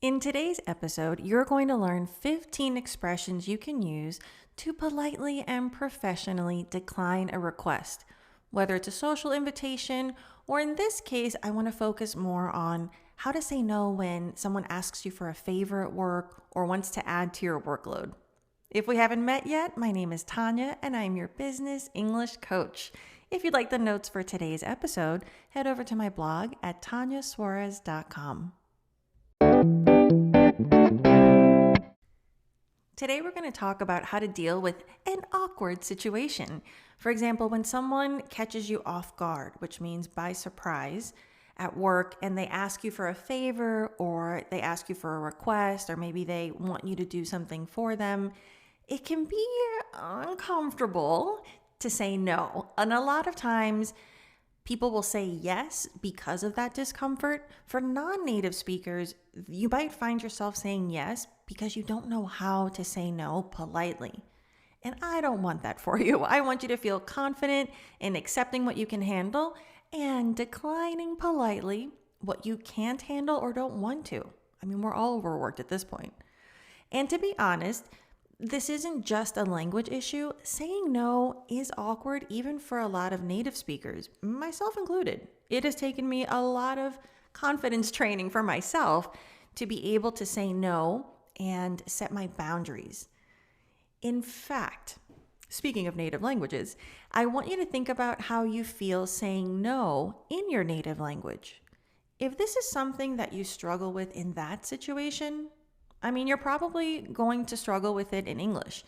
In today's episode, you're going to learn 15 expressions you can use to politely and professionally decline a request, whether it's a social invitation, or in this case, I want to focus more on how to say no when someone asks you for a favor at work or wants to add to your workload. If we haven't met yet, my name is Tanya and I'm your business English coach. If you'd like the notes for today's episode, head over to my blog at tanyasuarez.com. Today we're going to talk about how to deal with an awkward situation. For example, when someone catches you off guard, which means by surprise, at work, and they ask you for a favor or they ask you for a request or maybe they want you to do something for them, it can be uncomfortable to say no. And a lot of times people will say yes because of that discomfort. For non-native speakers, you might find yourself saying yes because you don't know how to say no politely. And I don't want that for you. I want you to feel confident in accepting what you can handle and declining politely what you can't handle or don't want to. I mean, we're all overworked at this point. And to be honest, this isn't just a language issue. Saying no is awkward even for a lot of native speakers, myself included. It has taken me a lot of confidence training for myself to be able to say no and set my boundaries. In fact, speaking of native languages, I want you to think about how you feel saying no in your native language. If this is something that you struggle with in that situation, I mean, you're probably going to struggle with it in English.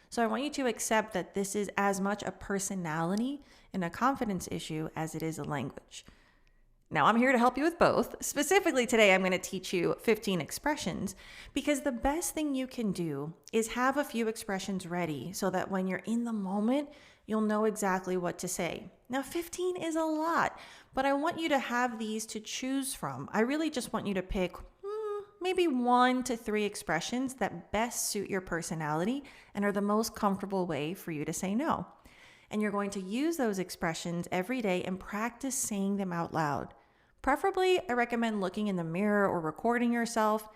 So I want you to accept that this is as much a personality and a confidence issue as it is a language. Now, I'm here to help you with both. Specifically today, I'm going to teach you 15 expressions because the best thing you can do is have a few expressions ready so that when you're in the moment, you'll know exactly what to say. Now, 15 is a lot, but I want you to have these to choose from. I really just want you to pick maybe 1 to 3 expressions that best suit your personality and are the most comfortable way for you to say no. And you're going to use those expressions every day and practice saying them out loud. Preferably, I recommend looking in the mirror or recording yourself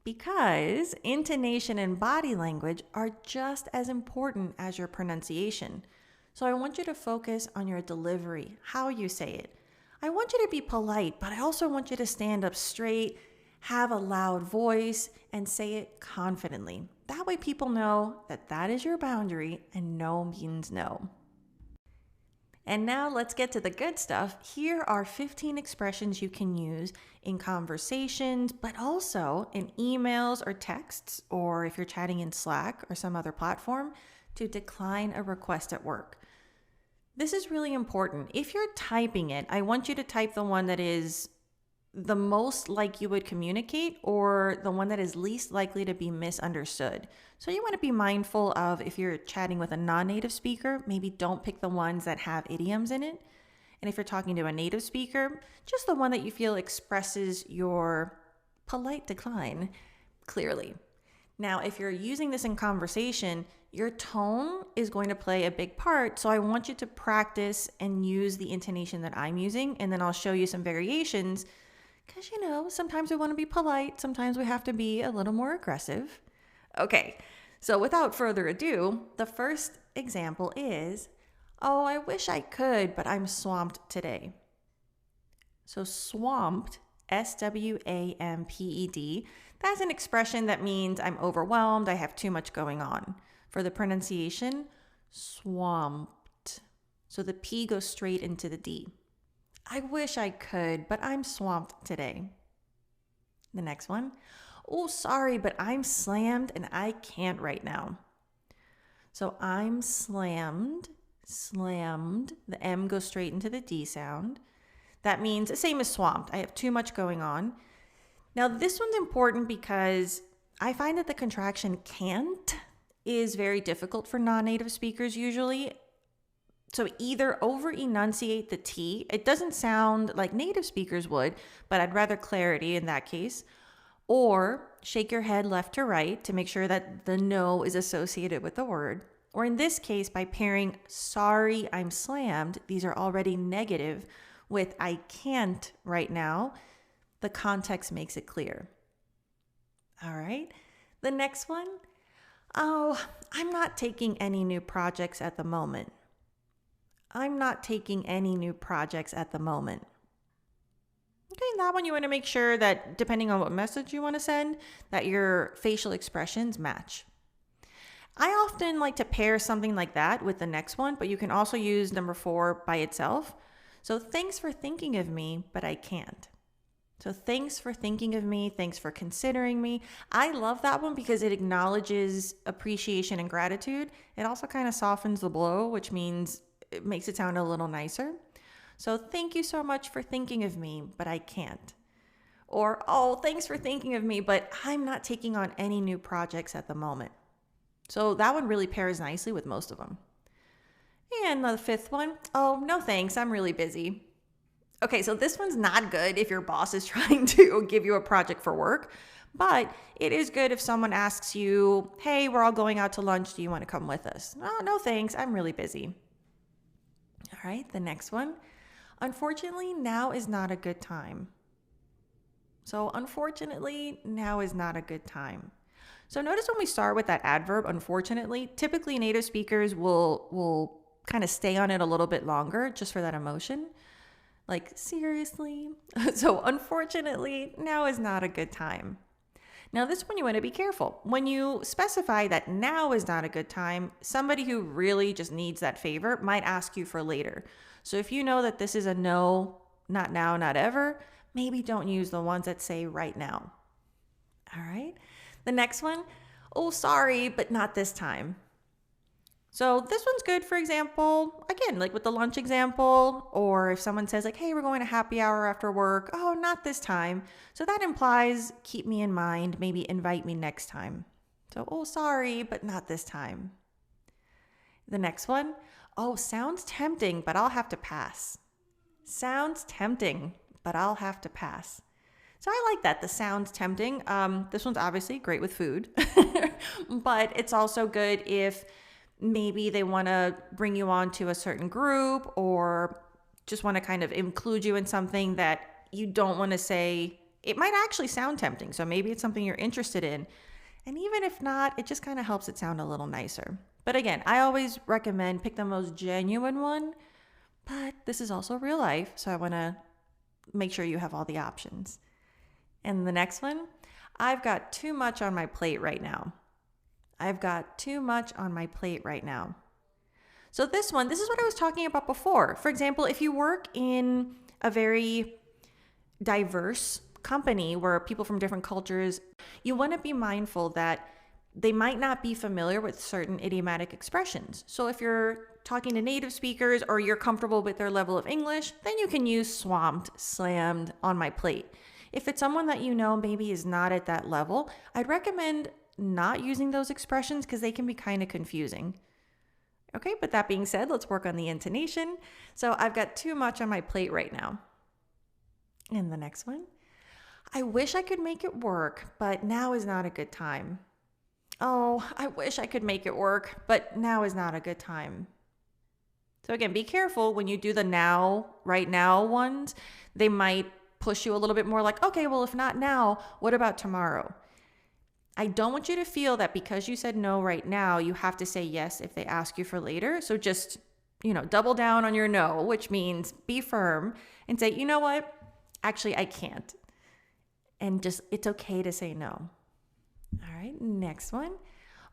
because intonation and body language are just as important as your pronunciation. So I want you to focus on your delivery, how you say it. I want you to be polite, but I also want you to stand up straight, have a loud voice, and say it confidently. That way people know that that is your boundary and no means no. And now let's get to the good stuff. Here are 15 expressions you can use in conversations, but also in emails or texts, or if you're chatting in Slack or some other platform, to decline a request at work. This is really important. If you're typing it, I want you to type the one that is the most like you would communicate or the one that is least likely to be misunderstood. So you want to be mindful of if you're chatting with a non-native speaker, maybe don't pick the ones that have idioms in it. And if you're talking to a native speaker, just the one that you feel expresses your polite decline clearly. Now, if you're using this in conversation, your tone is going to play a big part. So I want you to practice and use the intonation that I'm using, and then I'll show you some variations. Because, sometimes we want to be polite. Sometimes we have to be a little more aggressive. Okay, so without further ado, the first example is, oh, I wish I could, but I'm swamped today. So swamped, S-W-A-M-P-E-D, that's an expression that means I'm overwhelmed, I have too much going on. For the pronunciation, swamped. So the P goes straight into the D. I wish I could, but I'm swamped today. The next one. Oh, sorry, but I'm slammed and I can't right now. So I'm slammed. The M goes straight into the D sound. That means the same as swamped. I have too much going on. Now, this one's important because I find that the contraction cant is very difficult for non-native speakers usually. So either over-enunciate the T. It doesn't sound like native speakers would, but I'd rather clarity in that case. Or shake your head left to right to make sure that the no is associated with the word. Or in this case, by pairing sorry, I'm slammed, these are already negative, with I can't right now, the context makes it clear. All right. The next one. Oh, I'm not taking any new projects at the moment. I'm not taking any new projects at the moment. Okay, that one you want to make sure that depending on what message you want to send, that your facial expressions match. I often like to pair something like that with the next one, but you can also use number 4 by itself. So thanks for thinking of me, but I can't. So thanks for thinking of me. Thanks for considering me. I love that one because it acknowledges appreciation and gratitude. It also kind of softens the blow, which means it makes it sound a little nicer. So thank you so much for thinking of me, but I can't. Or, oh, thanks for thinking of me, but I'm not taking on any new projects at the moment. So that one really pairs nicely with most of them. And the 5th one, oh, no thanks, I'm really busy. Okay, so this one's not good if your boss is trying to give you a project for work, but it is good if someone asks you, hey, we're all going out to lunch, do you want to come with us? Oh, no thanks, I'm really busy. All right, the next one, unfortunately, now is not a good time. So unfortunately, now is not a good time. So notice when we start with that adverb, unfortunately, typically native speakers will kind of stay on it a little bit longer just for that emotion. Like, seriously? So unfortunately, now is not a good time. Now this one you want to be careful. When you specify that now is not a good time, somebody who really just needs that favor might ask you for later. So if you know that this is a no, not now, not ever, maybe don't use the ones that say right now. All right. The next one, oh, sorry, but not this time. So this one's good, for example, again, like with the lunch example, or if someone says like, hey, we're going to happy hour after work. Oh, not this time. So that implies keep me in mind, maybe invite me next time. So, oh, sorry, but not this time. The next one, oh, sounds tempting, but I'll have to pass. Sounds tempting, but I'll have to pass. So I like that. The sounds tempting. This one's obviously great with food, but it's also good if maybe they want to bring you on to a certain group or just want to kind of include you in something that you don't want to say. It might actually sound tempting. So maybe it's something you're interested in. And even if not, it just kind of helps it sound a little nicer. But again, I always recommend pick the most genuine one, but this is also real life. So I want to make sure you have all the options. And the next one, I've got too much on my plate right now. I've got too much on my plate right now. So this is what I was talking about before. For example, if you work in a very diverse company where people from different cultures, you want to be mindful that they might not be familiar with certain idiomatic expressions. So if you're talking to native speakers or you're comfortable with their level of English, then you can use swamped, slammed, on my plate. If it's someone that you know maybe is not at that level, I'd recommend not using those expressions because they can be kind of confusing. Okay, but that being said, let's work on the intonation. So I've got too much on my plate right now. And the next one, I wish I could make it work, but now is not a good time. Oh, I wish I could make it work, but now is not a good time. So again, be careful when you do the now, right now ones. They might push you a little bit more like, okay, well, if not now, what about tomorrow? I don't want you to feel that because you said no right now, you have to say yes if they ask you for later. So just, double down on your no, which means be firm and say, you know what? Actually, I can't. And just, it's okay to say no. All right, next one.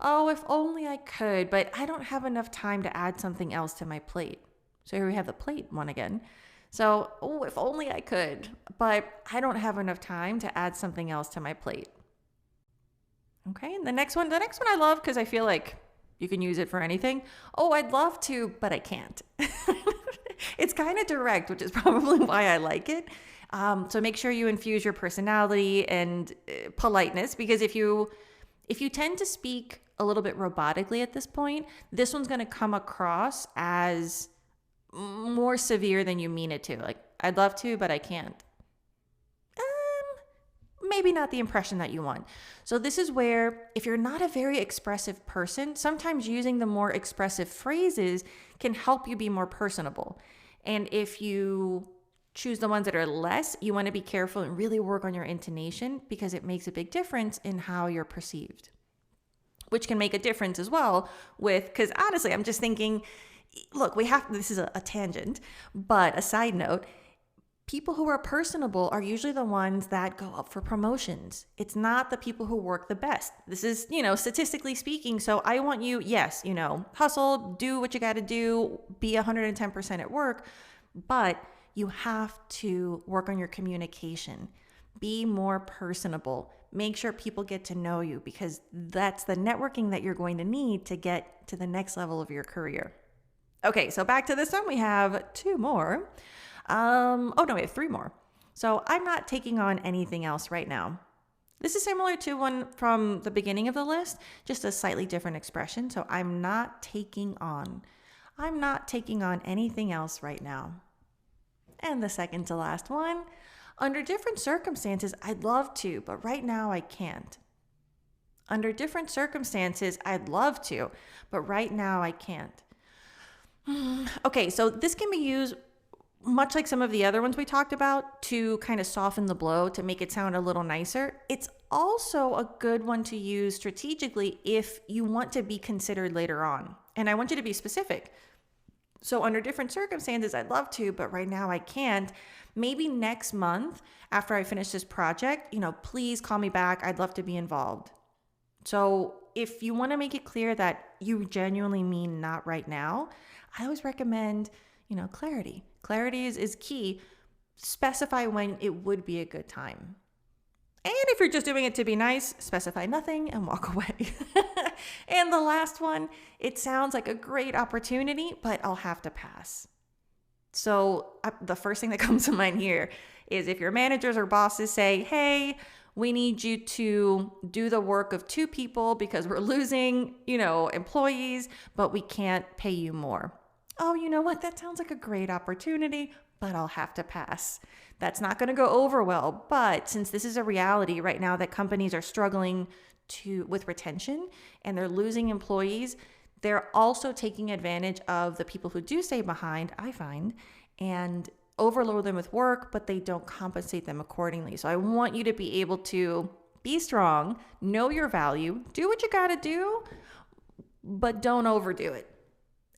Oh, if only I could, but I don't have enough time to add something else to my plate. So here we have the plate one again. So, oh, if only I could, but I don't have enough time to add something else to my plate. Okay, and the next one I love because I feel like you can use it for anything. Oh, I'd love to, but I can't. It's kind of direct, which is probably why I like it. So make sure you infuse your personality and politeness, because if you tend to speak a little bit robotically at this point, this one's going to come across as more severe than you mean it to. Like, I'd love to, but I can't. Maybe not the impression that you want. So this is where, if you're not a very expressive person, sometimes using the more expressive phrases can help you be more personable. And if you choose the ones that are less. You want to be careful and really work on your intonation because it makes a big difference in how you're perceived, which can make a difference as well because honestly, I'm just thinking, look, this is a tangent, but a side note, people who are personable are usually the ones that go up for promotions. It's not the people who work the best. This is, statistically speaking. So I want you, yes, hustle, do what you got to do, be 110% at work, but you have to work on your communication. Be more personable. Make sure people get to know you because that's the networking that you're going to need to get to the next level of your career. Okay, so back to this one. We have two more. We have three more. So I'm not taking on anything else right now. This is similar to one from the beginning of the list, just a slightly different expression. So I'm not taking on anything else right now. And the second to last one, under different circumstances, I'd love to, but right now I can't. Under different circumstances, I'd love to, but right now I can't. Okay, so this can be used much like some of the other ones we talked about to kind of soften the blow, to make it sound a little nicer. It's also a good one to use strategically if you want to be considered later on. And I want you to be specific. So under different circumstances, I'd love to, but right now I can't. Maybe next month after I finish this project, please call me back. I'd love to be involved. So if you want to make it clear that you genuinely mean not right now, I always recommend, clarity. Clarity is key. Specify when it would be a good time. And if you're just doing it to be nice, specify nothing and walk away. And the last one, it sounds like a great opportunity, but I'll have to pass. So the first thing that comes to mind here is if your managers or bosses say, hey, we need you to do the work of 2 people because we're losing, employees, but we can't pay you more. Oh, you know what? That sounds like a great opportunity, but I'll have to pass. That's not going to go over well. But since this is a reality right now that companies are struggling with retention and they're losing employees, they're also taking advantage of the people who do stay behind, I find, and overload them with work, but they don't compensate them accordingly. So I want you to be able to be strong, know your value, do what you got to do, but don't overdo it.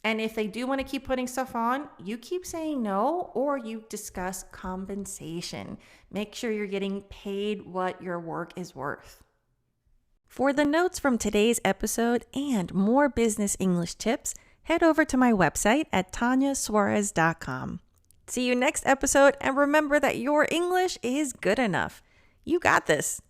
And if they do want to keep putting stuff on, you keep saying no, or you discuss compensation. Make sure you're getting paid what your work is worth. For the notes from today's episode and more business English tips, head over to my website at tanyasuarez.com. See you next episode, and remember that your English is good enough. You got this.